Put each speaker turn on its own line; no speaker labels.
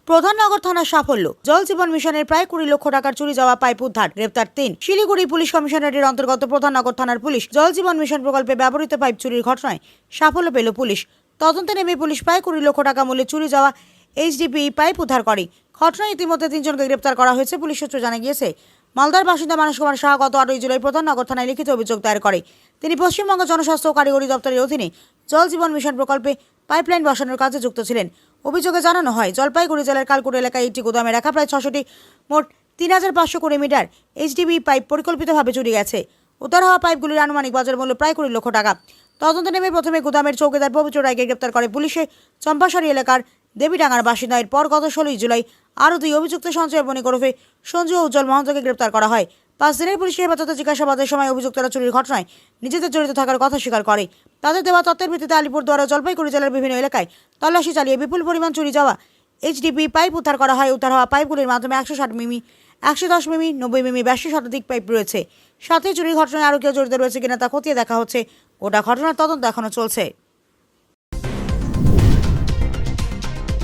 প্রধাননগর থানার সাফল্য। জল জীবন মিশনের প্রায় 20 লক্ষ টাকার চুরি যাওয়া পাইপ উদ্ধার, গ্রেপ্তার 3। শিলিগুড়ি পুলিশ কমিশনারের অন্তর্গত প্রধাননগর থানার পুলিশ জল জীবন মিশন প্রকল্পে ব্যবহৃত পাইপ চুরির ঘটনায় সাফল্য পেল পুলিশ। তদন্তে নেমে পুলিশ প্রায় 20 লক্ষ টাকা মূল্যে চুরি যাওয়া এইচডিপি পাইপ উদ্ধার করে। ঘটনায় ইতিমধ্যে 3 জনকে গ্রেপ্তার করা হয়েছে। পুলিশ সূত্রে জানা গিয়েছে, মালদার বাসিন্দা মানস কুমার সাহা গত 8 জুলাই প্রধাননগর থানায় লিখিত অভিযোগ দায়ের করে। তিনি পশ্চিমবঙ্গ জনস্বাস্থ্য ও কারিগরি দপ্তরের অধীনে জল জীবন মিশন প্রকল্পে পাইপলাইন বসানোর কাজে যুক্ত ছিলেন। অভিযোগে জানানো হয়, জলপাইগুড়ি জেলার কালকুট এলাকায় একটি গোদামে রাখা প্রায় 600টি মোট 3520 মিটার এইচডিপি পাইপ পরিকল্পিতভাবে চুরি গেছে। উদ্ধার হওয়া পাইপগুলির আনুমানিক বাজার মূল্য প্রায় 20 লক্ষ টাকা। তদন্তে নেমে প্রথমে গোদামের চৌকিদার পবিত্র রায়কে গ্রেপ্তার করে পুলিশে চম্পাশাড়ি এলাকার দেবীডাঙ্গার বাসিন্দা। এরপর গত 16 জুলাই আরও 2 অভিযুক্ত সঞ্জয় বণিক ওরফে সঞ্জু ও উজ্জ্বল মহন্তকে গ্রেপ্তার করা হয়। 5 দিনের পুলিশের হেফাজতে জিজ্ঞাসাবাদের সময় অভিযুক্তরা চুরির ঘটনায় নিজেদের জড়িত থাকার কথা স্বীকার করে। তাদের দেওয়া তথ্যের ভিত্তিতে আলিপুরদুয়ার ও জলপাইগুড়ি জেলার বিভিন্ন এলাকায় তল্লাশি চালিয়ে বিপুল পরিমাণ চুরি যাওয়া এইচডিপি পাইপ উদ্ধার করা হয়। উদ্ধার হওয়া পাইপগুলির মাধ্যমে 160 মিমি, 110 মিমি, 90 মিমি ব্যাসের শতাধিক পাইপ রয়েছে। সাথে চুরির ঘটনায় আরও কেউ জড়িত রয়েছে কিনা তা খতিয়ে দেখা হচ্ছে। গোটা ঘটনার তদন্ত এখনো চলছে।